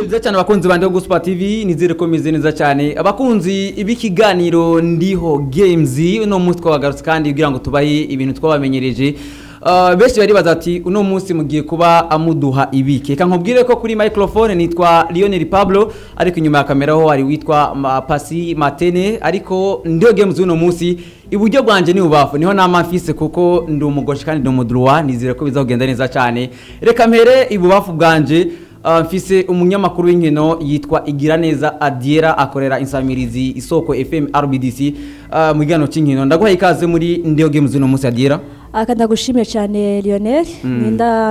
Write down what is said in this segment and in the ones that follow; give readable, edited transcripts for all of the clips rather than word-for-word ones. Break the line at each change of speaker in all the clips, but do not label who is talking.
Nibyo cyane abakunzi bande Gospel TV nizere ko meze neza cyane abakunzi ibikiganiro ndiho games uno munsi twagarutse kandi kugira ngo tubaye ibintu twabamenyereje benshi bari bazati uno munsi mugiye kuba amuduha ibike kankubwire ko kuri microphone nitwa Lionel Pablo ariko inyuma ya kamera ho ari witwa Pasi Matene ariko ndiho games uno munsi iburyo bwanje ni ubafu niho namafise kuko ndi umugoshi kandi ndi umudruwa nizere ko bizagenda neza cyane reka mpere ibubafu bwanje mfise umunyamakuru w'inkino yitwa Igiraneza Adiera akorera insamirizi isoko FM RBDC mu gihano cy'inkino ndaguha ikaze muri ndiho games uno munsi Adiera
ndagushimiye cyane Lionel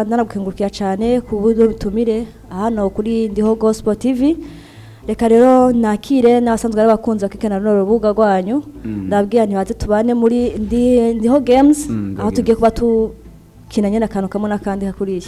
naragukengurukiye cyane ku buryo bitumire hano kuri ndiho Gospel TV reka rero nakire n'abasanzwe ari bakunze kwikena no rubuga rwanyu ndabwiye ntibaze tubane muri ndiho games aho tugiye kuba kinanye nakantu kamwe nakandi hakuriye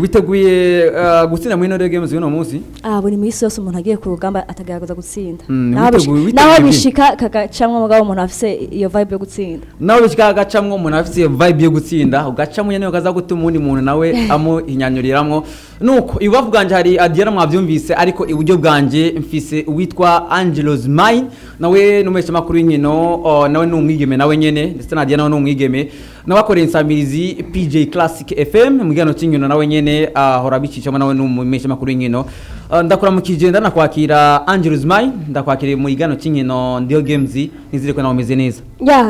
witeguye gutsinda muri ndiho games uno munsi
buri minsi yose umuntu agiye ku rugamba atagaragaza gutsinda naho bishika kagacamwe mugabo umuntu afise iyo vibe yo gutsinda
naho bishika kagacamwe umuntu afise iyo vibe yo gutsinda ugacamwe nyene ukaza gutuma undi muntu nawe amuhinyanyuriramwo nuko ibubafu bwanje hari Adiera mwavyumvise ariko iburyo bwanje mfise uwitwa Angelos Mine nawe numesha makuru y'inkino nawe n'umwigeme nawe nyene ndetse na Adiera nawe n'umwigeme nawe akorera insamirizi PJ Classic FM mu gihano cy'inkino nawe nyene ahora bicicamo nawe n'umesha makuru y'inkino ndakora mu kijenda nakwakira Angelos Mine ndakwakira mu gihano cy'inkino ndiho games nizire ko nawe meze neza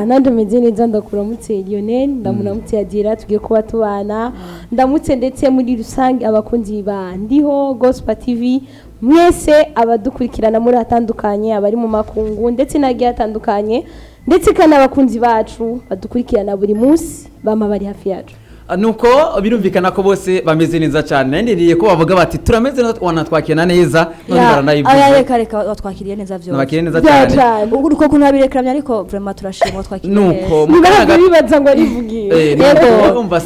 nande meze neza ndakuramutse Lionel ndamuramutse Adiera tugiye kuba tubana ndamutse ndetse muri rusange abakunzi ba ndiho Gospel TV mwese abadukurikirana muri atandukanye abari mu makungu ndetse nagiye atandukanye ndetse kana abakunzi bacu badukurikirana buri munsi bama bari hafi yacu
nuko birumvikana ko bose bameze neza cyane ndiriye ko bavuga bati turameze neza wanatwakirana neza none baranayivuze
reka watwakiriye neza byo
nabakiriye neza cyane
uko kunabirekamye ariko vraiment turashimwa twakiriye
nuko
mukaga bibaza ngo arivugiye
yego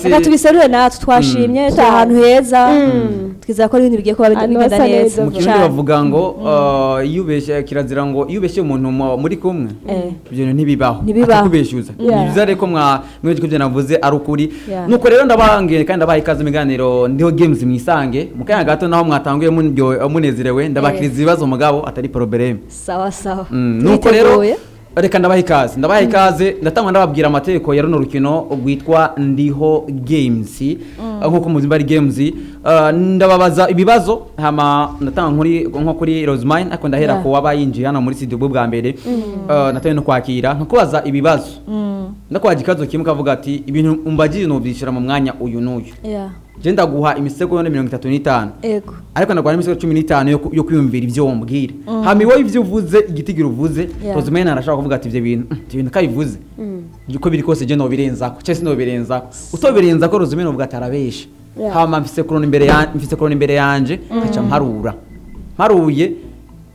reka tubiserure natwe twashimye ahantu heza twiza ko ibintu bigiye kuba bigenda neza
mu kirundi bavuga ngo yubeshye kirazira ngo yubeshye umuntu muri kumwe ibyo ntibibaho kubeshyuza bizare ko mweje kubyo navuze ari ukuri nuko rero ndabangiye kandi ndabaha ikaze miganiro ndiho games mwisange mukanya gato naho mwatanguye munezerewe ndabakiriza ibibazo mugabo atari probleme
sawa
nuko rero reka ndabaha ikaze ndatangwa ndababwira amategeko ya runo rukino rwitwa ndiho games nkuko muzimba ari games ndababaza ibibazo hama ndatanga nko kuri Rosemine ariko ndahera ko wabayinjiye hano muri studio bwa mbere nataye no kwakira nkubaza ibibazo ndakwaje ikazo kimwe kavuga ati ibintu umbagije no byishira mu mwanya uyu n'uyu je ndaguha imisego 35
ego
ariko ndaguha imisego 15 yo kwiyumvira ivyo wombwira hama iwo ivyo uvuze igitigira uvuze Rosemine arashaka kuvuga ati ivyo bintu kabivuze uko biri kose je no birenzako cyese no birenzako utobirenza ko Rosemine uvuga atarabesha hama mfise korona imbere yanje kaca mparuye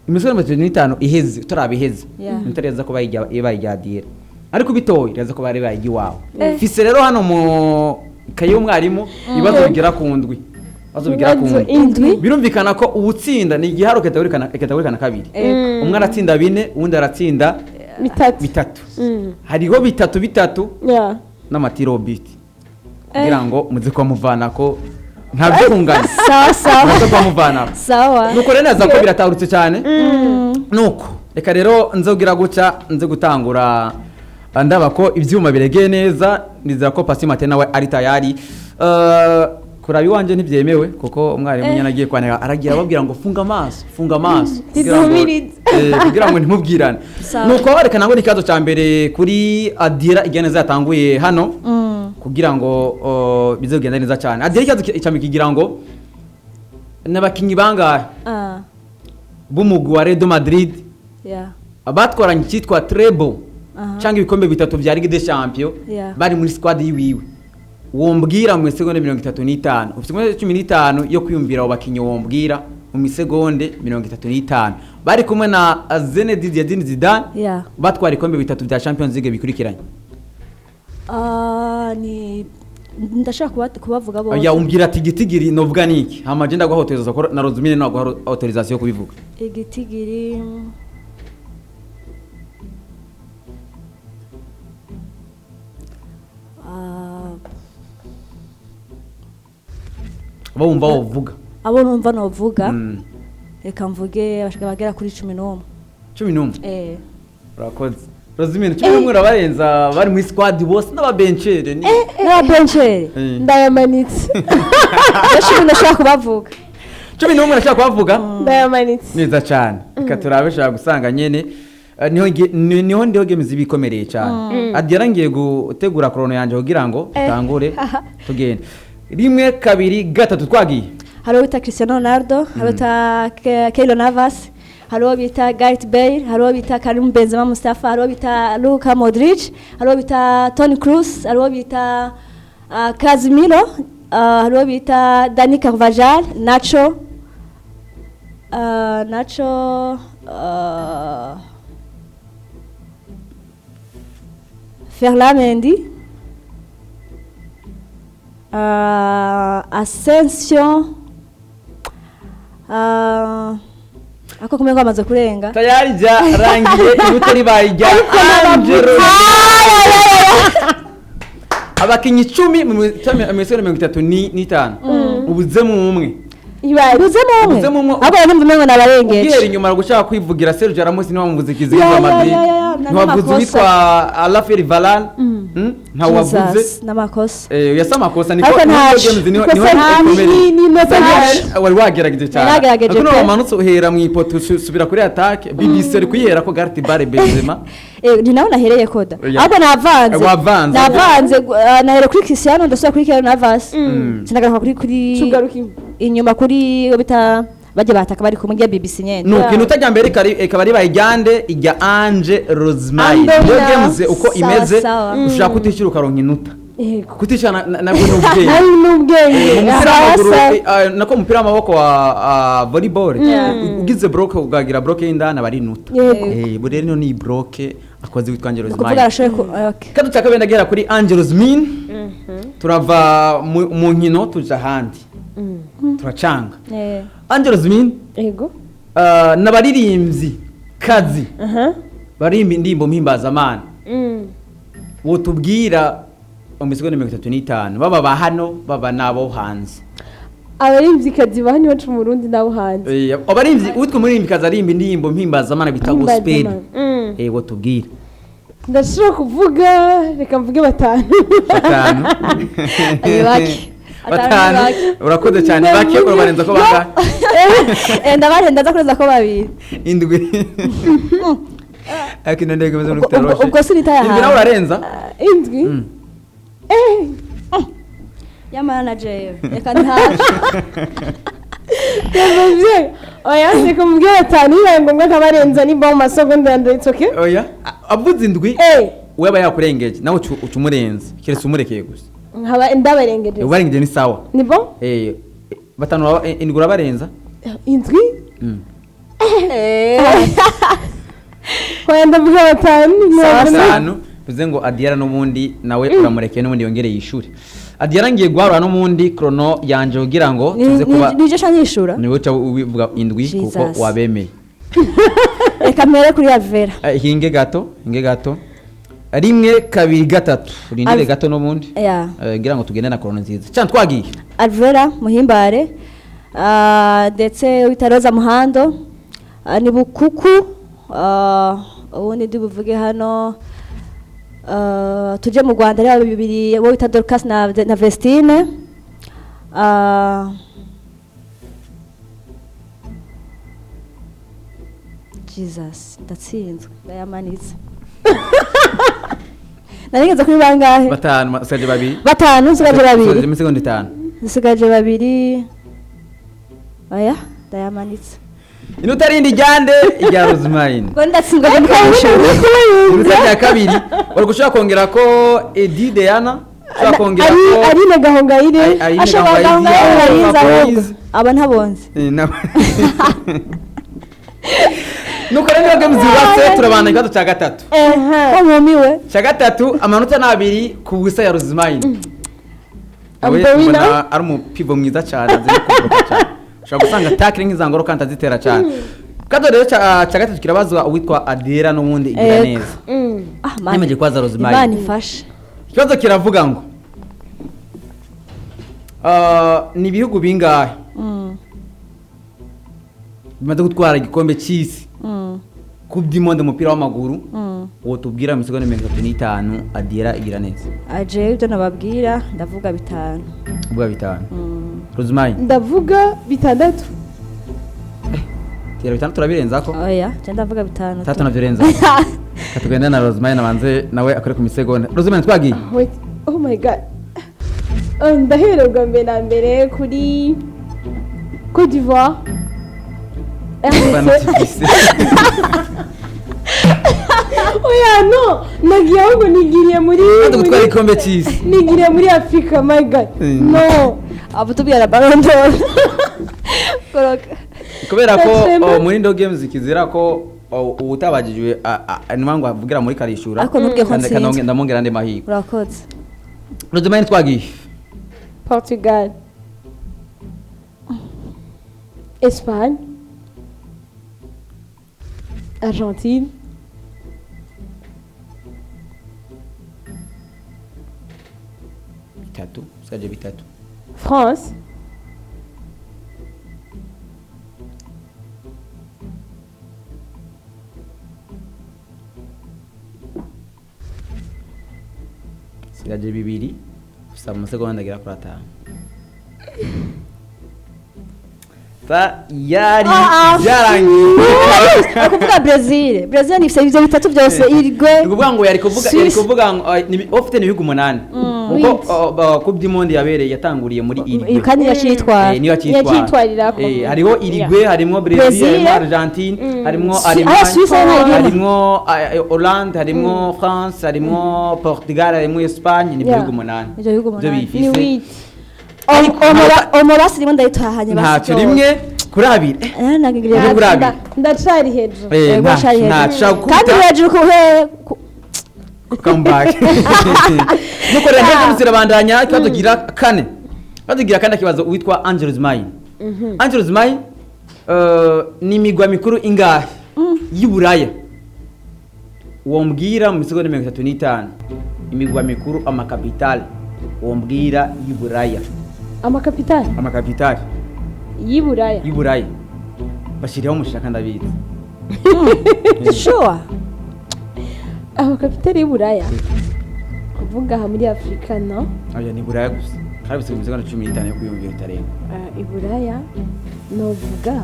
imisego 35 iheze turabiheze ntereza ko bayijya Adiera ariko bitoye reza ko bari bayigi wawe mfise rero hano mu kayo umwarimu ibibazo bigira ku ndwi birumvikana ko uwutsinda ni igiharo kitaburikana kabiri umwe aratsinda 4 uwundi aratsinda 3 hariho bitatu n'amatirobiti kugira ngo muze kwa muvana ko ntabyo kungana
sawa
nuko rero naza ko biratahurutse cyane nuko reka rero nzogira guca nze gutangura ndaba ko ivyuma biregeye neza nizera ko Pasi Matene nawe ari tayari kurabi wanje ntibyemewe kuko umwarimu nyana agiye kwanira aragira ababwira ngo funga amaso kugira ngo ntimubwirane nuko reka nango nikazo ca mbere kuri Adiera Igiraneza yatanguye hano kugira ngo bizogenda neza cyane Adiera ikazo cyamikigira ngo nabakinyi bangahe b'umugwi wa Real Madrid abatwaranye cyitwa treble cyangwa ibikombe bitatu bya Ligue des Champions bari muri squad yiwiwe wombwira mu segonde 35 ufite 15 yo kwiyumvira abo bakinyi wombwira mu segonde 35 bari kumwe na Zinedine Zidane batwara ibikombe bitatu bya Champions League bikurikiranye
ni ndashaka kubavuga bose
umbwira ati gitigiri novuga niki hama je ndagwa hoteleza ko na Rosemine no gwa autorisation yo kubivuga
igitigiri
abo wumva wovuga
abo numva novuga reka mvuge bashaka bagera kuri 11
11 urakoze Rosimene 11 urabarenza bari muri squad bose n'ababenchere ni
n'ababenchere
ndayamanitse
yashimye ndashaka kubavuga
11 urashaka kubavuga
ndayamanitse
neza cyane reka turabe shaka gusanga nyene niho ndiho games ibikomereye cyane Adiara ngiye gutegura chrono yanje kugira ngo tangure tugende 1 2 3 twagiye
hariho bita Cristiano Ronaldo hariho bita Keylor Navas hariho bita Gareth Bale hariho bita Karim Benzema Mustafa hariho bita Luka Modric hariho bita Toni Kroos hariho bita Casemiro hariho bita Dani Carvajal Nacho Ferland Mendy Asensio ako kumenya kwamaze kurenga
tayari rangiye ibuto ribayijya Angelo abakinyi 10 mu 35 ubuzemo umwe
ubuzemo umwe ahubwo ndumva nabarengeje
ugihera inyuma gushaka kwivugira Sergio Ramos ni wamuvuze kizigiza Madrid ntiwavuze witwa Rafael Varane ntawavuze
n'amakosa
yasa amakosa niko wari wagerageje cyane ariko no wamanutse uhera mu ipoto subira kuri attack BBC ari kuyera ko Gareth Bale Benzema
ni nawe nahereye koda ahubwo navanze nahere kuri Cristiano ndasubira kuri Keylor Navas sinagaruka kuri inyuma kuri bita bajye bataka bari kumwe BBC nyene
no kintu utajya mbere ikaba bayijyande ijya Ange Rosemary yo games uko imeze ushaka kutishyura ukaronka inota kutishyana nabwo n'ubwenge nako umupira w'amaboko wa volleyball ugize block ugagira block y'indana bari inota bure rero ni block akoze witwa Ange Rosemary kandi utakabenda gera kuri Ange Rosemary turava mu nkino tuja handi turacanga Ange Rosemary
yego
n'abaririmbyi kazi barimba indimbo mpimbaza wotubwira umusigo 35 baba hano baba nabo hanze
abarimvyi kazi bahani bacu mu Burundi nabo hanze
abarimvyi utwe muri kazi arimba indimbo mpimbaza bita gospel wotubwira
ndashobora kuvuga reka mvuge batanu
batanu urakoze cyane bake urabarenza ko banga
ndabarenza kureza ko babiri
indwi akino ndege meze n'utaroshe
ubwo sinita yaha
indwi nawe urarenza
indwi
ya manager reka ntaje
yavuze oya siko mbwe batanu ngo kabarenza ni bomba seconde and it's okay
oya avuze indwi weba yakurengeje nawe ucumurenza kirese umurekeye gusa
nkaba ndabarengeje
ubarengeje ni sawa
ni bon
batanu indwi urabarenza
indwi kwenda mvuga batanu
bize ngo Adiara n'ubundi nawe uramurekeye n'ubundi yongere yishure Adiara ngiye guharura n'ubundi chrono yanje kugira ngo tuze kuba
nije shanyishura
niwe ubivuga indwi kuko wabemeye
reka mpere kuri Alvera
hinge gato 1 2 3 urindire gato n'ubundi ngira ngo tugende na chrono nziza cyane twagiye
Alvera Muhimbare ndetse witaroza Muhando ni Bukuku ubundi ndibuvuge hano tuje mu Rwanda rero bibiri wo bita Dorcas na Vestine Jesus ndatsinzwe ndayamanitse narigeze kuri bangahe
batanu usigaje babiri
nsigaje
5
nsigaje babiri oya ndayamanitse
inota rindi jyande ijya Rosemary
ngo ndatsinzwe
inota ya kabiri wari gushaka kongera ko Edi Diana ushaka kongera ko
Arine Gahongayire
ashobora Gahongayire aba ntabonze
nuko rero games zibatse turabana ikibazo cya gatatu
ko nkumiwe
cya gatatu amanota nabiri ku busa ya Rosemary ari umupivo mwiza cyane azira kuvuga cyane ushobora gusanga tackling nk'izangoro kandi azitera cyane kado rero cya gatatu kirabazwa uwitwa Adiera n'ubundi igira neza ntemeje kwaza Rosemary
Imana ifashe
ikibazo kiravuga ngo ni ibihugu bingahe bimaze gutwara igikombe cy'isi coupe du monde umupira w'amaguru uwo tubwira mu segonda 35 Adiera Igiraneza
aje ibyo nababwira ndavuga 5
ubwa 5 Rosemary
ndavuga 6
tera 5 turabirenza ko
oya je ndavuga 5
3 navyo renza katugenda na Rosemary nabanze nawe akore ku misegonda Rosemary twagiye
Wait, oh my god. Ndahererwa mbere na mbere kuri Côte d'Ivoire. Oya no, nagiye ahubwo nigiriye muri
gutwara igikombe cy'isi
nigiriye muri Africa, my god. No.
abo tubwira Ballon d'Or koroka
kubera ko muri Ndo Games kizira ko utabajijwe nimango avugira muri karishura
ariko nubwiye ko nsinze
ndamongera ande mahiko
urakoze
Rosemary twagiye
Portugal. Espagne. Argentine.
bitatu
France.
sigaje bibiri usaba amasegonda agera kuri 5 yari byarangiye
akuvuga Brazil ni ivyo bitatu byose irigwe
ukuvuga ngo yari kuvuga ofite ni ibihugu 8 uko coupe du monde yabereye yatanguriye muri irigwe
kandi yacitwara
niyo
yacitwarirako
hariho irigwe harimo Brazil harimo Argentine harimo
Allemagne
harimo Hollande harimo France harimo Portugal harimo Espagne ni ibihugu 8 byo bifise
omora sirimo ndayitahanye
ntacyo rimwe kuri abiri
ndacari hejuru
kandi hejuru kuhe
comeback nuko rero zirabandanya ikibazo gira kane kibazo witwa Angelus Mine Angelus Mine ni imigwa mikuru ingahe y'Iburaya wombwira mu segonda 35 imigwa mikuru amakapitale wombwira y'Iburaya amakapitale y'Iburaya bashiriho mushaka ndabizi
sure
amakapitale y'Iburaya kuvuga aha muri Afrika no
aya ni Buraya gusa kandi bise mu 15 yo kuyumvira itarenga
Iburaya novuga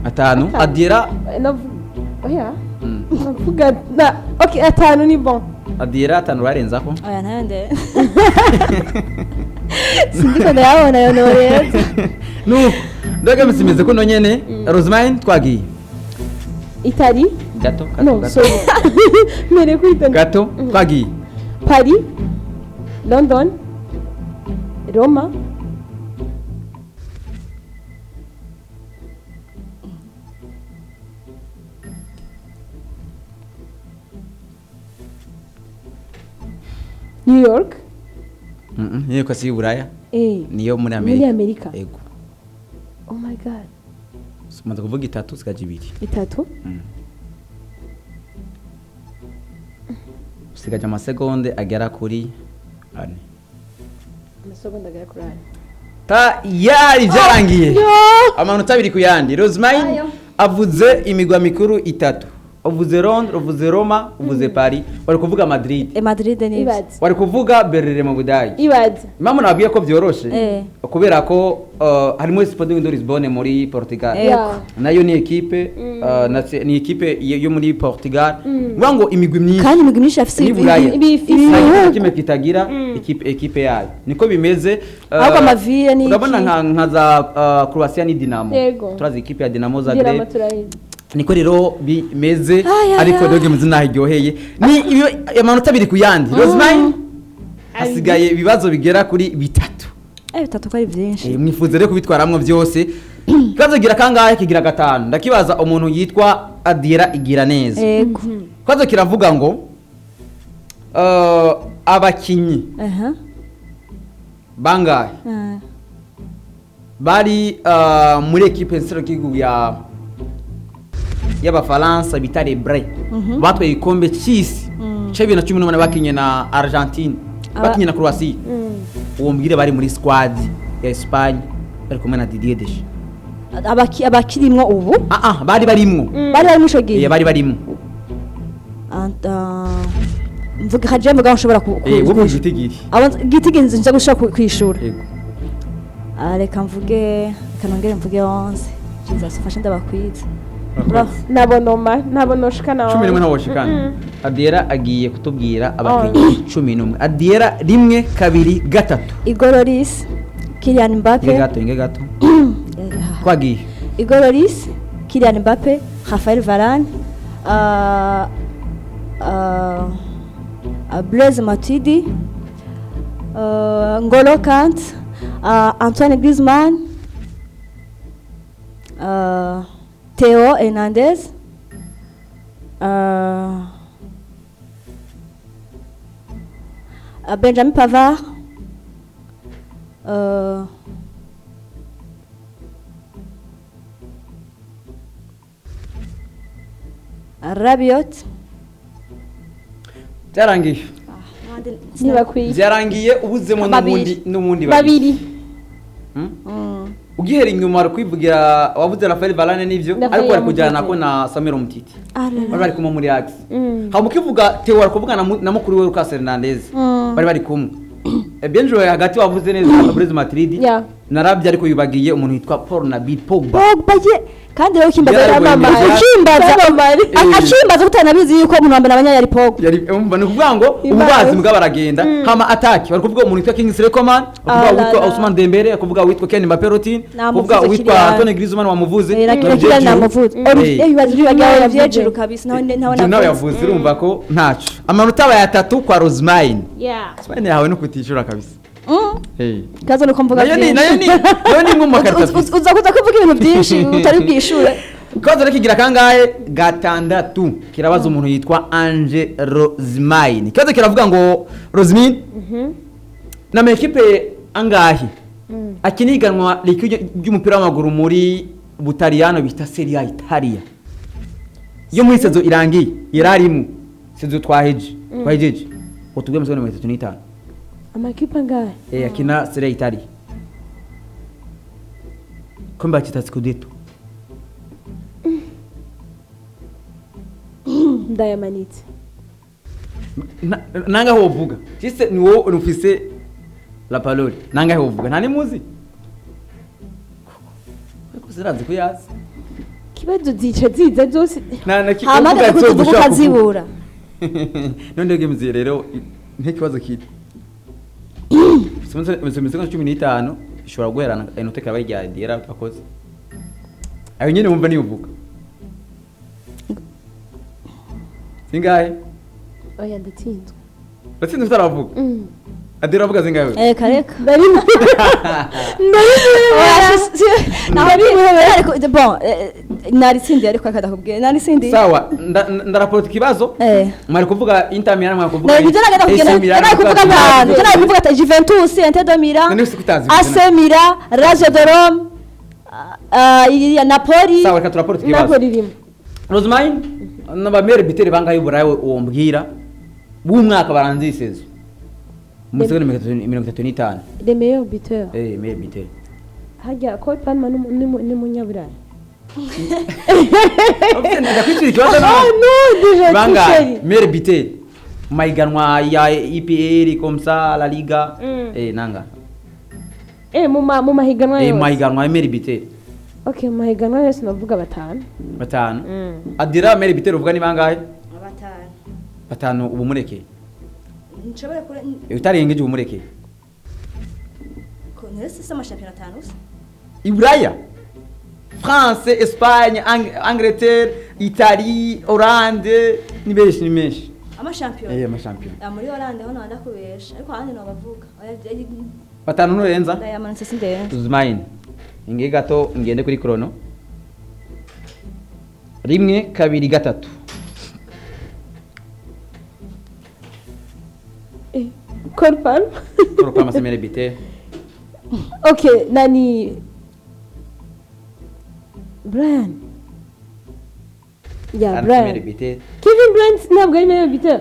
5 Adiera
oya novuga okay 5 ni bon
Adiera 5 barenzako
aya ntande sindiko ndabona yo rero
no ndaga misimeze ko nonyene Rosemary twagiye
Italy
gato
no so mere kwita
gato twagiye
Paris London Roma New York
niyo kasi y'Iburaya niyo muri Amerika yego
oh my god
sumaze kuvuga 3 sigaje
2
sigaje amasegonde agera kuri 4
amasegonde agera kuri
4 yari byarangiye amanota 2 kuyandi Rosemary avuze imigwa mikuru 3 uvuze Londres uvuze Roma uvuze Paris wari kuvuga Madrid
ni
wari kuvuga Berlin mu Budage
ibaze
mama nabwiye ko byoroshe kubera ko harimo Sporting de Lisbonne muri Portugal nayo ni equipe ni equipe yo muri Portugal ngo imigwi myinshi
kandi imigwi myinshi afise
kimwe kitagira equipe yayo niko bimeze
ahubwo amavire ni
urabona nka za Croatia ni Dinamo turazi equipe ya Dinamo Zagreb niko rero bimeze ariko Ndo Games nahiryoheye ni iyo amanota 2 kuyandi Rosemary asigaye ibibazo bigera kuri 3
bitatu ko ari byinshi
mwifuze rero kubitwaramwe byose kazo gira kangahe kigira 5 ndakibaza umuntu yitwa Adiera Igiraneza
yego
kazo kiravuga ngo abakinyi bangahe bari muri equipe nserukiragihugu y'Abafaransa bita Lebre batwaye igikombe cy'isi cya 2018 bakinye na Argentine bakinye na Croatia uwo mbwire bari muri squad ya Espagne bari kumwe na Didier Deschamps
abakirimwo ubu
bari barimwo
bari bari musho gihe
bari barimwo
mvuga haje mvuga nshobora
wowe gitigiri
gitigiri nje gushaka kwishura
yego
reka mvuge kanongere mvuge 11 Jesus fasha ndabakwiza
nabonoshikana
11 ntawoshikana Adiera agiye kutubwira abakinyi 11 Adiera rimwe kabiri gatatu
Igor Lloris Kylian Mbappe
inge gato kwagiye
Igor Lloris Kylian Mbappe Raphaël Varane Blaise Matuidi N'Golo Kante Antoine Griezmann Theo Hernandez Benjamin Pavard Rabiot
byarangiye
ntibakwiye
byarangiye ubuzemo n'umundi
babiri
ugihera inyuma ari kwivugira wavuze Raphaël Varane n'ivyo ariko bari kujyana nako na Samuel Umtiti bari kumwe muri Axe ha mukivuga Theo ari kuvugana na mukuru we Lucas Hernandez bari kumwe Benjo hagati wavuze neza Blaise Matuidi narabye ariko yubagiye umuntu yitwa Paul Nabil Pogba
kandi rero kimbaza akimbaza utanabizi yuko umuntu wambere abanya yari Pogba
yari ni kuvuga ngo ububazi mbwa baragenda hama attack bari kuvuga umuntu yitwa Kingsley Coman kuvuga witwa Ousmane Dembele kuvuga witwa Ken Mbappé Rotin kuvuga witwa Antoine Griezmann wamuvuze
yavyejuru kabisa
nawe yavuze urumva ko ntaco amanota aba yatatu kwa Rosemary Rosemary yahawe no kutishura kabisa
kazo nuko mvuga
nayo ni mu makarita
uza kuvuga ibintu byinshi utari bwishure
kazo rekigira kangahe gatandatu kirabaza umuntu yitwa Ange Rosemary kazo kiravuga ngo Rosemary na mekipe angahe akiniganwa ry'umupira w'amaguru muri Butaliyano bita Serie A Italia yo muri sezo irangiye yararimo sezo twahejeje utubwe mu 35
amakipa ngahe
akina Serie A Italia komba kita Scudetto
ndayamanitse
nanga ho uvuga kise ni wo ufise la parole nanga ho uvuga ntani muzi ko zirazi ko yazi
kibazo zica ziza zose
kivuga
cyo gushaka kuzibura
none gemze rero ntikibazo kiti Simonse 15 ishobora guherana inote kaba rya Adiera akoze ayo nyene wumva nivuga singahe
oya ndatsinzwe
batsinze utaravuga Adiera avuga zingahe
kareka
ndari
bon naritsindiye ariko akadakubwiye naritsindiye
sawa ndarapota kibazo mwari kuvuga Inter Milan mwari kuvuga
kuvuga Juventus Inter de Milan AC Milan Lazio de Rome Napoli
sawa reka turapota kibazo Rosemary n'abamere bitere bangaye uburaye uwo mbwira b'umwaka baranzisezo Musego ni 35
le meilleur buteur
meilleur buteur
hajya Cole Palmer ni munyaburayi
ndakwitira kibazo banga meilleur buteur maiganwa ya EPL comme ça la Liga nanga
mu mahiganwa yose
mahiganwa ya meilleur buteur
okay mahiganwa yose navuga batanu
Adiera meilleur buteur uvuga ni bangahe
batanu
ubu mureke
nshobora kure
utarengeje umureke
ko nese sama championnat tanus
Ibraya France Espagne Angleterre Italie Hollande ni menshi
ama champion
ama champion
muri Hollande hono ndakubesha ariko handi no bavuga
batanu no renza
ndayamanitse sinde
Zmain inge gato ngende kuri chrono rimwe kabiri gatatu
Cole Palmer
semene bite
okay nani Brian Brian Kevin Bryant ntabwo ari meilleur buteur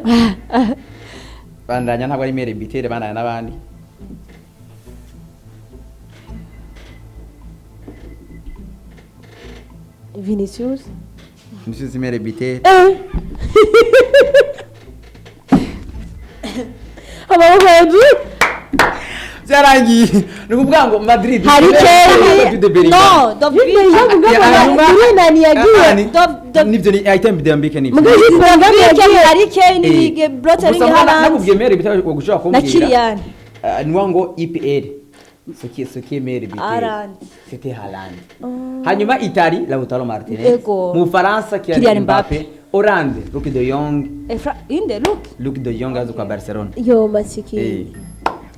bandanya ntabwo ari meilleur buteur bandanya nabandi
Vinicius
Vinicius mere bite
amaboko hejuru
byarangiye ni ukuvuga ngo Madrid
Harry Kane no
nani yagiye
nibyo ni item de mbike ni
mugazi yagiye
Harry Kane ni Brotering Haaland
nakubwiye mere bite gushaka
na
kumbwira
Kylian
ni wango EPL ce mere bite
Haaland
c'était Haaland hanyuma Italie Lautaro Martinez
Ego.
mu Faransa Kylian Mbappé Hollande Luc de Jong
inde
Luc de Jong azo kwa Barcelona
yo masiki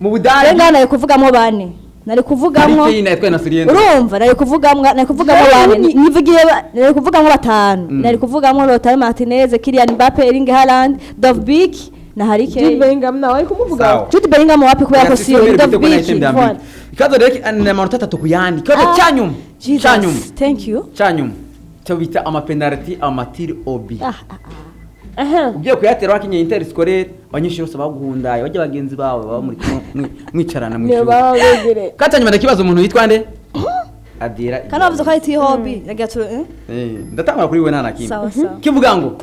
mu Budage
rero nari kuvugamo bane nari kuvugamo
Harry Kane yatwaye na Suriende
urumva nari kuvugamo bane nivugiye nari kuvugamo batanu nari kuvugamo Lautaro Martinez Kylian Mbappé Erling Haaland Dovbyk na Harry
Jude
Kane
Bellingham nawe kumuvuga
Jude Bellingham wapi kubera ko siyo Dovbyk
ikazo rero ni amanota 3 ku yandi ikazo cyanyuma
Jesus thank you
cyanyuma cyo bita ama penalty amatiri obi
aha
ugiye kuyatera wakinye Inter scolaire abanyeshuri bose baguhundaye bajya bagenzi bawe baba muri mwicarana mu
ne
ishuri
baba begere
katanyuma ndakibazo umuntu yitwa nde Adira
kana bavuze ko ari T-Hobby yagaturu
ndatangura kuri we nana kimwe
sawa sawa
kivuga ngo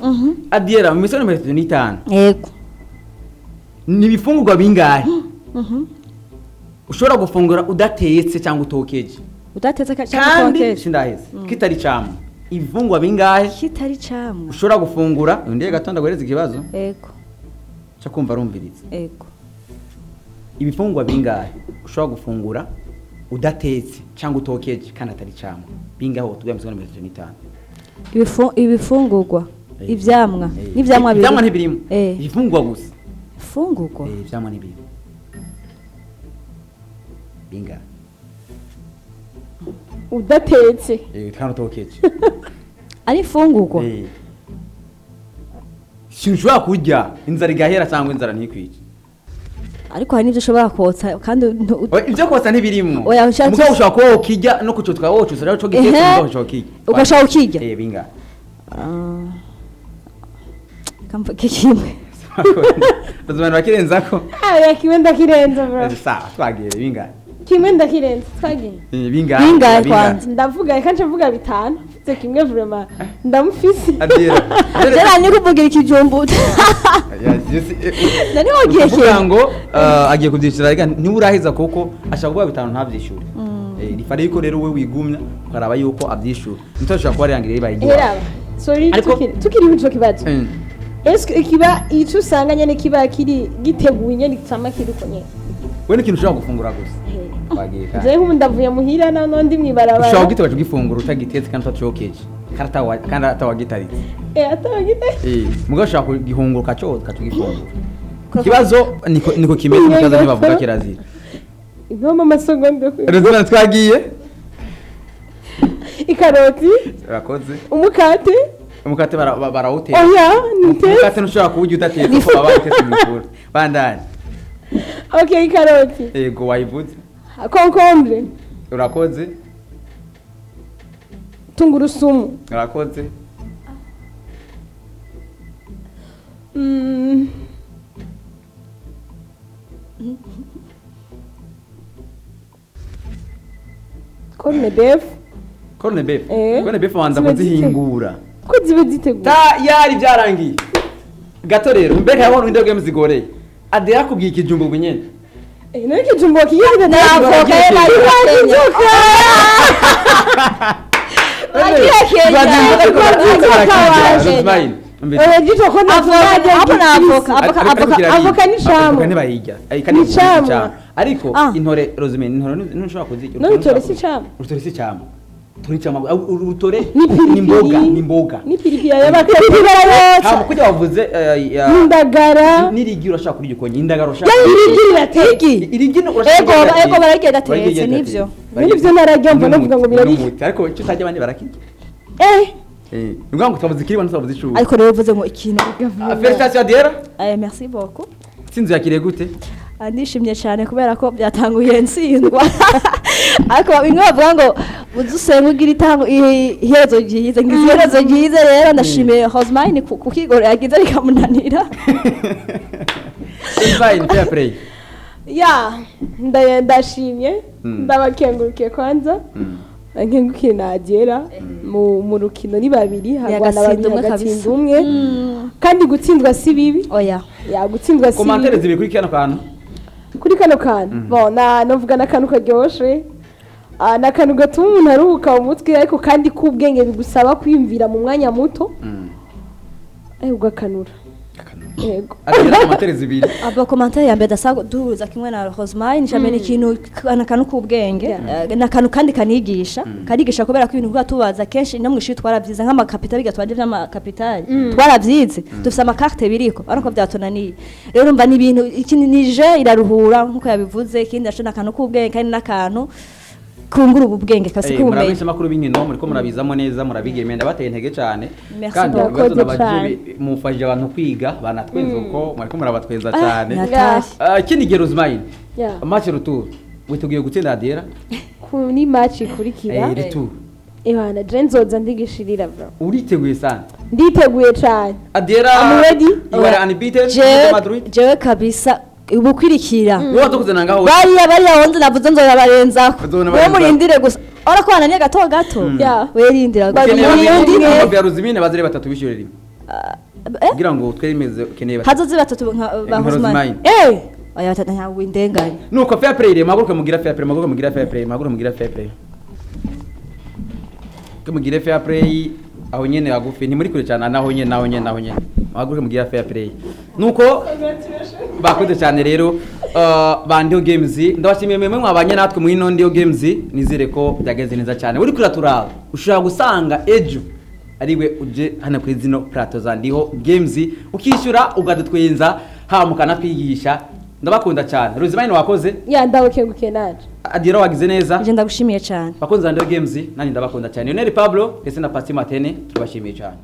Adira mu misoro 35
yego
ni bifungurwa bingahe ushobora gufungura udatetse cyangwa utokeje
udatetse cyangwa
kandi
utokeje
sindaheze kitari cyamo ibifungurwa bingahe
kitari camwe
ushobora gufungura ndiye gatonda guhereza ikibazo
yego
cyo kumva rumviriza
yego
ibifungurwa bingahe ushobora gufungura udatetse cyangwa utokeje kandi atari cyamo bingahe utubya mu 25
ibifungurwa ivyamwa n'ivyamwa biri
ivyamwa ntibirimo ibifungurwa gusa
ifungurwa
ivyamwa ntibirimo bingahe
udatetse
kandi utokeje
ari ifungurwa
sinshobora kurya inzara igahera cyangwa inzara ntikwice
ariko hari n'ibyo ushobora kotsa kandi
ibyo kotsa ntibirimo
oya ushatse
mugabo ushobora kuba ukijya no kucutwa wocuza rero cyo gitetse mugabo ushobora ukijya
ugashaka ukijya
bingahe
kamva kimwe
bazimana bakirenzako
aya kimwe ndakirenza bro
sawa twagiye bingahe
kimwe ndakirenza twagiye
bingahe kwanza
ndavuga reka ncavuga bitanu mfite kimwe vraiment ndamufise
Adira
jera ni kuvugira ikijumbu nani wagiye
kuvuga ngo agiye kubyishira rega ntiburahiza kuko ashaka kuba bitanu ntabyishure rifare yuko rero we wigumya ukaraba yuko abyishura nitashaka kuba yangira ribayigira
heraba sorry tukiri bico kibazo est-ce ikiba ico usanga nyene kiba kiri giteguye nyene gitama kiri ko nyene
we ni kintu ushobora gufungura gusa wagiye kandi
je nk'ubu ndavuye muhira na ndi mwibarabara
ushobora guteka gifungura utagitetse kandi utacokeje kandi atawagitaritse
atawagitaritse
mugabo ushobora kugihunguruka cyo katugifungura ikibazo niko kimeze mukaza ntibavuga kirazira
intoma amasegonda
rezona twagiye
ikaroti
urakoze
umukate
barawutera
oya nitetse
umukate ntushobora kuwurya udatetse kuko baba batetse mu ifuru bandani
okay ikaroti
yego wayivuze
concombre
urakoze
tungurusumu
urakoze
corne beef
corne beef wanza kuzihingura
ko zibe zitegura
yari byarangiye gato rero mbere yabona indego game zigoreye Adira kubwiye ikijumbo bunyene
none ikijumbo kiyaga
navoka
avoka n'icamwa
ntibayirya ariko intore rozimene intore ntushobora kuzirya
none utore si icamwa
utore si icamwa urutore n'imboga
n'ipiripiri y'abakati barayotsa
kujya wavuze
indagara
n'irigi urashaka kurya ukonye indagara urashaka
irigi rirateke
irigi ego bararya gatetse nivyo
nivyo nararya mva navuga ngo birarya
ariko icyo utajya abandi barakirya ngo twavuze ikiri bano twavuze icumi
ariko rero uvuze ngo ikintu
félicitations Adira
merci beaucoup
sinzi yakiriye gute
ndishimye cyane kubera ko byatanguye nsindwa ariko bimwe bavuga ngo udusenga ugira itango iherezo ryiza ngizerezo ryiza rero ndashimiye Hosmine kukigoro yagize rikamunanira
fine fair play
ndashimye ndabakengurukiye kwanza nkengukiye Nadira mu rukino ni babiri hagwana
Agatsinda
babiri
umwe
hagatsinda
kabisa.
umwe kandi gutsindwa si bibi
oya
gutsindwa si
komantere
bibi
zibiri kuri kano kantu
kuri kano kantu bona novuga n'akantu karyoshe n'akantu gatuma umuntu aruhuka mu mutwe ariko kandi k'ubwenge bigusaba kwiyumvira mu mwanya muto ugakanura yego
agira komantere zibiri
aba komantere ya mbere dasago duhuza kimwe na Rosemary nishamene ikintu nakanu kubwenge nakanu kandi kanigisha kubera ko ibintu tubaza kenshi no mwishuri twaravyize nk'amakapitali gatwaje n'amakapitali twaravyize dufite amakarte biriko ariko byatonaniye rero mba n'ibintu ikindi nije iraruhura nkuko yabivuze ikindi aco nakanu kubwenge kandi nakanu kungura ubwenge kasi kubumenye
murabisha makuru b'inkino muriko murabizamo neza murabigemenda bateye intege cyane
Merci
kandi
beaucoup.
ibibazo
Murakoze
nabajije mufashije abantu kwiga banatwenza uko muriko murabatweza cyane
natashye
ikindi gihe Rosemary
Yeah.
match retour witeguye gutsinda Adera
ni match ikurikira
retour
Ehana Jenzoza ndigishirira bro
uriteguye sana
nditeguye cyane
Adera
I'm ready.
you are unbeaten in Madrid
jewe kabisa ubukwirikira
wowe watukuzana ngaho
bariya wonze navuze nzo yabarenzaho
Uzona
wowe
barenzaho.
murindire gusa ora ko bananiye gato
Yeah.
werindira
ukeneye bya Rosemary bazire batatu bishyure rimwe kugira ngo twemeze ukeneye batatu
hazoze batatu ba
Rosemary.
Husman oya batatu nta windenganya
nuko fair play rero maguruke mugira fair play maguruke mugira fair play maguruke mugira fair play mugire fair play aho nyene agufi ni muri kure cyane naho nyene maguruke mugira fair play nuko bakoze cyane rero bandiho games ndabashimiye mwe mwabanye natwe muri nondiho games nizere ko byageze neza cyane uri kura turaba ushobora gusanga ejo ariwe uje hana kuri zino plateau zandiho games ukishyura ugadutwenza hamukana kwigisha ndabakunda cyane Rosemary wakoze
ndabukenguke naje
Adira wagize neza
je ndagushimiye cyane
bakunze zandiho games nani ndabakunda cyane Lionel Pablo ndetse na Pasti Matene tubashimiye cyane